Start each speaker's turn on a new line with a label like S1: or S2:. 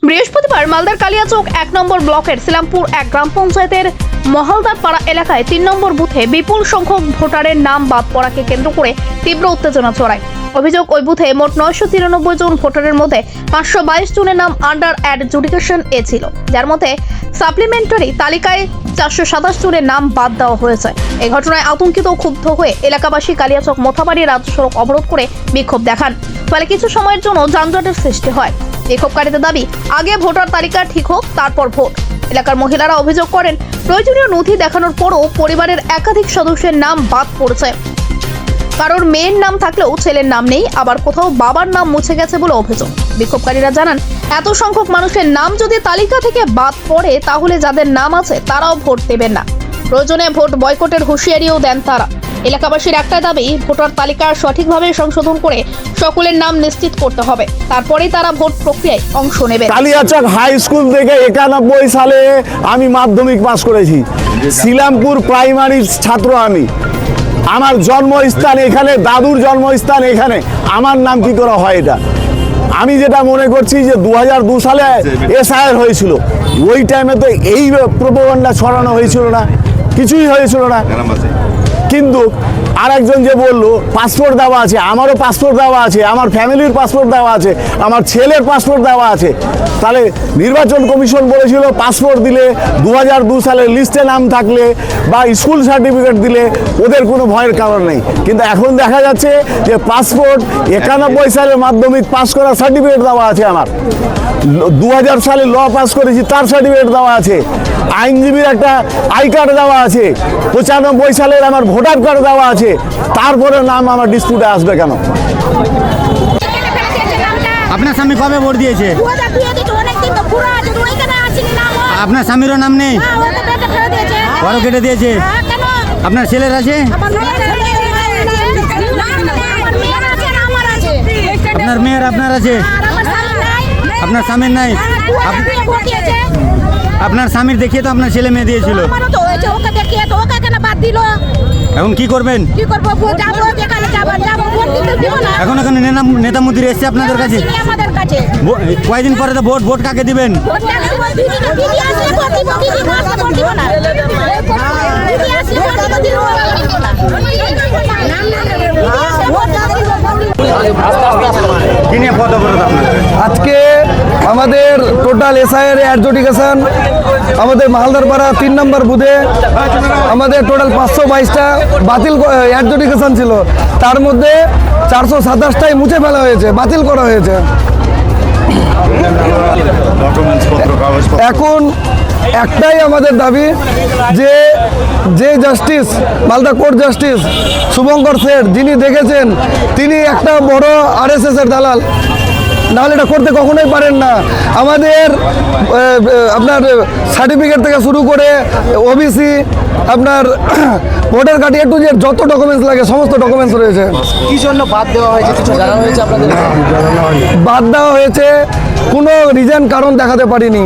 S1: বৃহস্পতিবার মালদার কালিয়াচক 1 নম্বর ব্লকের সিলামপুর 1 গ্রাম পঞ্চায়েতের মহলদার পাড়া এলাকায় 3 নম্বর বুথে বিপুল সংখ্যক ভোটারের নাম বাদ পড়াকে কেন্দ্র করে তীব্র উত্তেজনা ছড়ায়। অভিযোগ, ওই বুথে মোট 993 জন ভোটারের মধ্যে 522 জনের নাম আন্ডার অ্যাডজুডিকেশন এ ছিল, যার মধ্যে সাপ্লিমেন্টারি তালিকায় 427 জনের নাম বাদ দেওয়া হয়েছে। এই ঘটনায় আতঙ্কিত ও ক্ষুব্ধ হয়ে এলাকাবাসী কালিয়াচক মোথাবাড়ি রাজ্য সড়ক অবরোধ করে বিক্ষোভ দেখান। ফলে কিছু সময়ের জন্য যানজটের সৃষ্টি হয়। বিক্ষোভকারীদের দাবি, আগে ভোটার তালিকা ঠিক হোক, তারপর ভোট। এলাকার মহিলারা অভিযোগ করেন, প্রয়োজনীয় নথি দেখানোর পরও পরিবারের একাধিক সদস্যের নাম বাদ পড়েছে। কারোর মেয়ের নাম থাকলেও ছেলের নাম নেই, আবার কোথাও বাবার নাম মুছে গেছে বলে অভিযোগ। বিক্ষোভকারীরা জানান, এত সংখ্যক মানুষের নাম যদি তালিকা থেকে বাদ পড়ে তাহলে যাদের নাম আছে তারাও ভোট দেবেন না। প্রয়োজনে ভোট বয়কটের হুঁশিয়ারিও দেন তারা। এলাকাবাসীর একটাই দাবি, ভোটার তালিকা সঠিকভাবে সংশোধন করে সকলের নাম নিশ্চিত করতে হবে, তারপরেই তারা ভোট প্রক্রিয়ায় অংশ নেবে।
S2: কালিয়াচক হাই স্কুল থেকে 91 সালে আমি মাধ্যমিক পাস করেছি। সিলামপুর প্রাইমারির ছাত্র আমি। আমার জন্মস্থান এখানে, দাদুর জন্মস্থান এখানে। আমার নাম কি করা হয় এটা? আমি যেটা মনে করছি যে 2002 সালে এসআইআর হয়েছিল, ওই টাইমে তো এই প্রোপাগান্ডা ছড়ানো হয়েছিল না, কিছুই হয়েছিল না। কিন্তু আরেকজন যে বললো পাসপোর্ট দেওয়া আছে, আমারও পাসপোর্ট দেওয়া আছে, আমার ফ্যামিলির পাসপোর্ট দেওয়া আছে, আমার ছেলের পাসপোর্ট দেওয়া আছে। তাহলে নির্বাচন কমিশন বলেছিল পাসপোর্ট দিলে 2002 সালের লিস্টে নাম থাকলে বা স্কুল সার্টিফিকেট দিলে ওদের কোনো ভয়ের কারণ নেই। কিন্তু এখন দেখা যাচ্ছে যে পাসপোর্ট 91 সালে মাধ্যমিক পাস করার সার্টিফিকেট দেওয়া আছে, আমার 2000 সালে ল পাস করেছি তার সার্টিফিকেট দেওয়া আছে, আইনজীবীর একটা আই কার্ড দেওয়া আছে, 95 সালের আমার ভোটার কার্ড দেওয়া আছে, তারপরে নাম আমার ডিসপিউটে আসবে কেন?
S3: আপনার স্বামী কবে ভোট দিয়েছে? আপনার স্বামীরও নাম নেই, বড় কেটে দিয়েছে। আপনার ছেলের আছে? আপনার মেয়ের আপনার আছে, আপনার স্বামীর নাই। আপনার স্বামীর দেখিয়ে তো আপনার ছেলে মেয়ে দিয়েছিল, এখন কি করবেন? এখন এখানে নেতা মন্ত্রী এসছে আপনাদের কাছে, কয়েকদিন পরে তো ভোট কাকে দিবেন?
S4: আজকে আমাদের টোটাল এসআইআর অ্যাডজুডিকেশন আমাদের মালদার পাড়া 3 নম্বর বুথে আমাদের টোটাল 522টা বাতিল অ্যাডজুডিকেশন ছিল, তার মধ্যে 427টাই মুছে ফেলা হয়েছে, বাতিল করা হয়েছে। এখন একটাই আমাদের দাবি যে justice Malda court justice Shubhankar Seth যিনি দেখেছেন, তিনি একটা বড় আরএসএস এর দালাল, নাহলে এটা করতে কখনোই পারেন না। আমাদের আপনার সার্টিফিকেট থেকে শুরু করে ওবিসি, আপনার voter card, A to Z যত ডকুমেন্টস লাগে সমস্ত ডকুমেন্টস রয়েছে।
S5: কি জন্য বাদ দেওয়া হয়েছে কিছু জানানো হয়েছে আপনাদের?
S4: বাদ দেওয়া হয়েছে কোনো রিজন কারণ দেখাতে পারিনি।